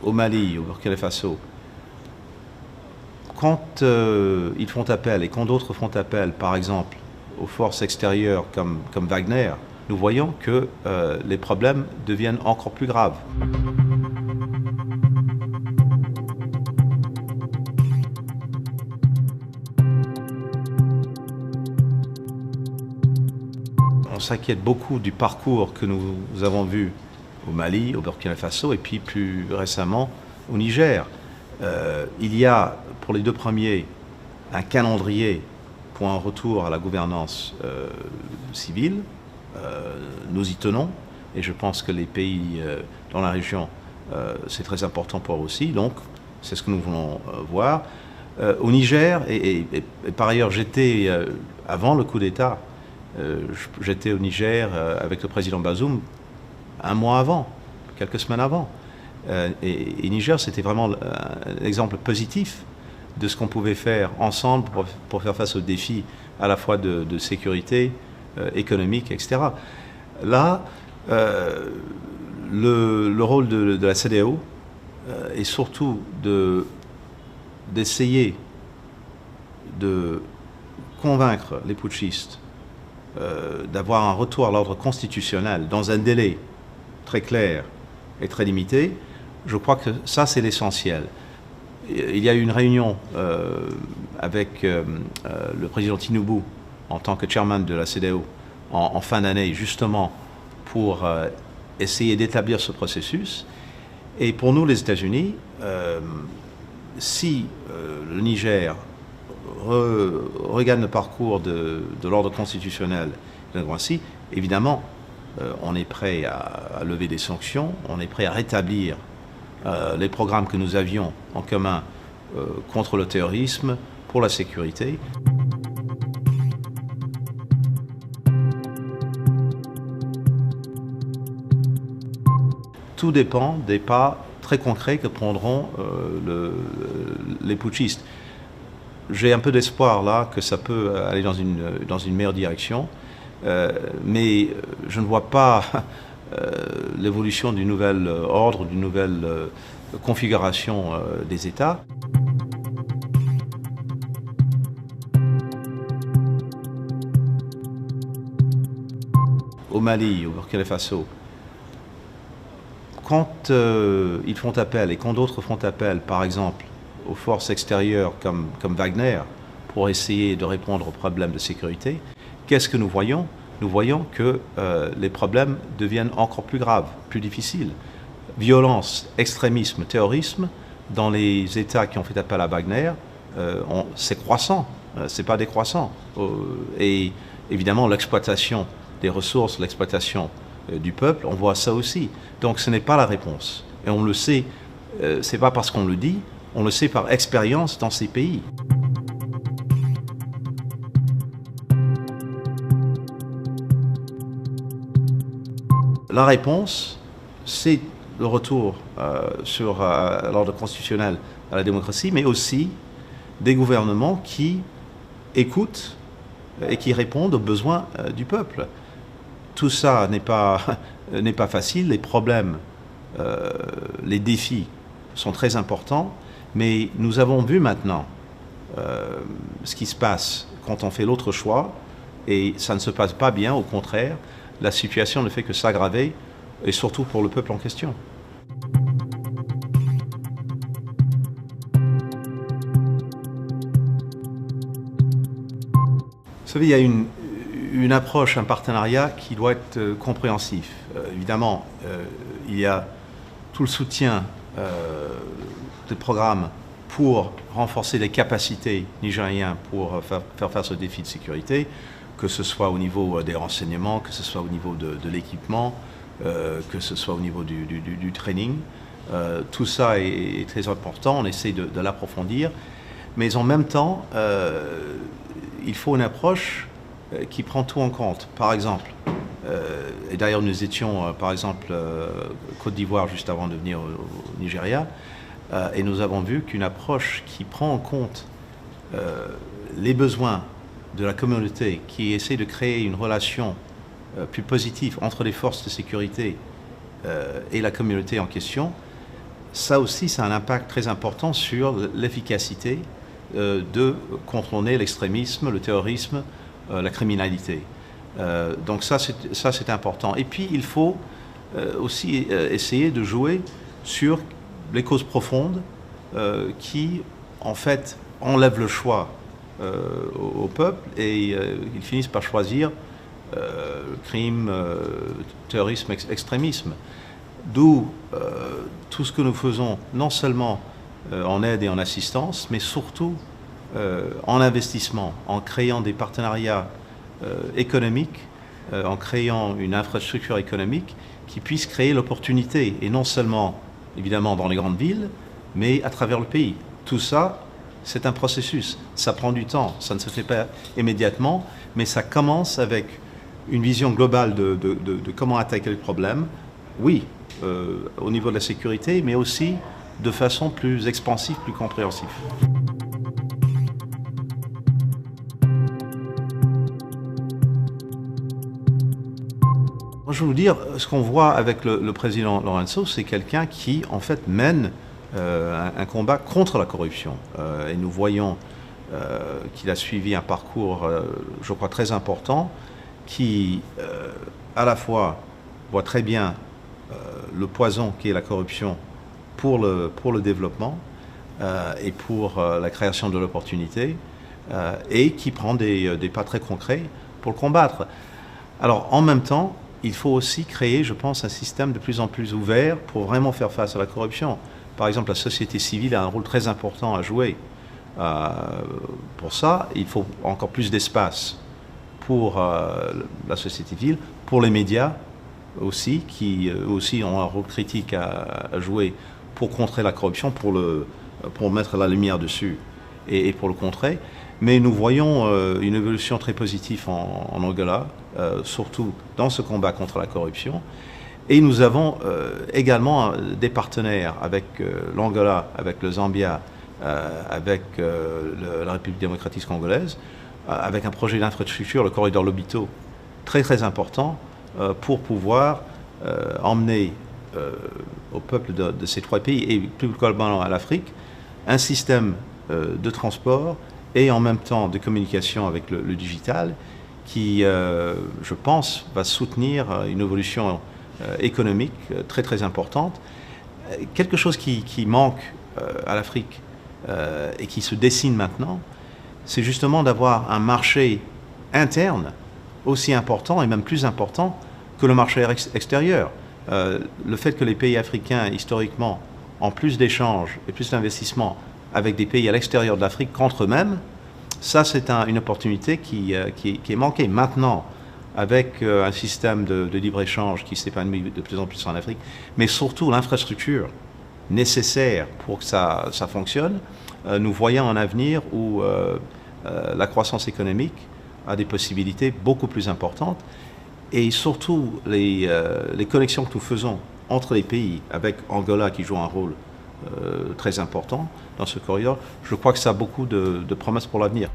au Mali, au Burkina Faso, quand ils font appel et quand d'autres font appel, par exemple, aux forces extérieures comme Wagner, nous voyons que les problèmes deviennent encore plus graves. On s'inquiète beaucoup du parcours que nous avons vu au Mali, au Burkina Faso et puis plus récemment au Niger. Il y a pour les deux premiers un calendrier pour un retour à la gouvernance civile. Nous y tenons et je pense que les pays dans la région, c'est très important pour eux aussi. Donc c'est ce que nous voulons voir. Au Niger, et par ailleurs j'étais, avant le coup d'État, j'étais au Niger avec le président Bazoum un mois avant, quelques semaines avant. Et Niger, c'était vraiment un exemple positif de ce qu'on pouvait faire ensemble pour faire face aux défis à la fois de sécurité, économique, etc. Là, le rôle de la CEDEAO est surtout d'essayer de convaincre les putschistes d'avoir un retour à l'ordre constitutionnel dans un délai très clair et très limité. Je crois que ça, c'est l'essentiel. Il y a eu une réunion avec le président Tinubu en tant que chairman de la CEDEAO en fin d'année, justement pour essayer d'établir ce processus. Et pour nous, les États-Unis, si le Niger regagne le parcours de l'ordre constitutionnel de la démocratie, évidemment, on est prêt à lever des sanctions, on est prêt à rétablir les programmes que nous avions en commun contre le terrorisme, pour la sécurité. Tout dépend des pas très concrets que prendront les putschistes. J'ai un peu d'espoir là que ça peut aller dans une meilleure direction, mais je ne vois pas l'évolution du nouvel ordre, d'une nouvelle configuration des États. Au Mali, au Burkina Faso, quand ils font appel et quand d'autres font appel, par exemple, aux forces extérieures comme Wagner, pour essayer de répondre aux problèmes de sécurité, qu'est-ce que nous voyons? Nous voyons que les problèmes deviennent encore plus graves, plus difficiles. Violence, extrémisme, terrorisme, dans les États qui ont fait appel à Wagner, c'est croissant, c'est pas décroissant. Et évidemment, l'exploitation des ressources, l'exploitation du peuple, on voit ça aussi. Donc ce n'est pas la réponse. Et on le sait, c'est pas parce qu'on le dit, on le sait par expérience dans ces pays. La réponse, c'est le retour sur l'ordre constitutionnel à la démocratie, mais aussi des gouvernements qui écoutent et qui répondent aux besoins du peuple. Tout ça n'est pas facile, les problèmes, les défis sont très importants, mais nous avons vu maintenant ce qui se passe quand on fait l'autre choix, et ça ne se passe pas bien, au contraire, la situation ne fait que s'aggraver, et surtout pour le peuple en question. Vous savez, il y a une approche, un partenariat qui doit être compréhensif. Évidemment, il y a tout le soutien des programmes pour renforcer les capacités nigériennes pour faire face aux défis de sécurité, que ce soit au niveau des renseignements, que ce soit au niveau de l'équipement, que ce soit au niveau du training. Tout ça est très important, on essaie de l'approfondir, mais en même temps, il faut une approche qui prend tout en compte. Par exemple, et d'ailleurs nous étions par exemple Côte d'Ivoire juste avant de venir au Nigeria, et nous avons vu qu'une approche qui prend en compte les besoins de la communauté, qui essaie de créer une relation plus positive entre les forces de sécurité et la communauté en question, ça aussi, ça a un impact très important sur l'efficacité de contrôler l'extrémisme, le terrorisme, la criminalité. Donc ça, c'est important. Et puis, il faut aussi essayer de jouer sur les causes profondes qui, en fait, enlèvent le choix au peuple et ils finissent par choisir crime, terrorisme, extrémisme. D'où tout ce que nous faisons, non seulement en aide et en assistance, mais surtout en investissement, en créant des partenariats économiques, en créant une infrastructure économique qui puisse créer l'opportunité, et non seulement, évidemment, dans les grandes villes, mais à travers le pays. Tout ça, c'est un processus. Ça prend du temps, ça ne se fait pas immédiatement, mais ça commence avec une vision globale de comment attaquer le problème. Oui, au niveau de la sécurité, mais aussi de façon plus expansive, plus compréhensive. Moi, je veux vous dire, ce qu'on voit avec le président Lourenço, c'est quelqu'un qui, en fait, mène un combat contre la corruption. Et nous voyons qu'il a suivi un parcours, je crois, très important, qui, à la fois, voit très bien le poison qui est la corruption pour le développement et pour la création de l'opportunité, et qui prend des pas très concrets pour le combattre. Alors, en même temps, il faut aussi créer, je pense, un système de plus en plus ouvert pour vraiment faire face à la corruption. Par exemple, la société civile a un rôle très important à jouer. Pour ça, il faut encore plus d'espace pour la société civile, pour les médias aussi, qui aussi ont un rôle critique à jouer pour contrer la corruption, pour mettre la lumière dessus et pour le contrer. Mais nous voyons une évolution très positive en Angola, surtout dans ce combat contre la corruption. Et nous avons également des partenaires avec l'Angola, avec le Zambia, avec la République démocratique congolaise, avec un projet d'infrastructure, le corridor Lobito, très très important, pour pouvoir emmener au peuple de ces trois pays, et plus globalement à l'Afrique, un système de transport et en même temps de communication avec le digital qui, je pense, va soutenir une évolution économique très très importante. Quelque chose qui manque à l'Afrique et qui se dessine maintenant, c'est justement d'avoir un marché interne aussi important et même plus important que le marché extérieur. Le fait que les pays africains, historiquement, ont plus d'échanges et plus d'investissements avec des pays à l'extérieur de l'Afrique qu'entre eux-mêmes, ça c'est une opportunité qui est manquée. Maintenant, avec un système de libre-échange qui s'épanouit de plus en plus en Afrique, mais surtout l'infrastructure nécessaire pour que ça fonctionne, nous voyons un avenir où la croissance économique a des possibilités beaucoup plus importantes, et surtout les connexions que nous faisons entre les pays, avec Angola qui joue un rôle très important dans ce corridor, je crois que ça a beaucoup de promesses pour l'avenir.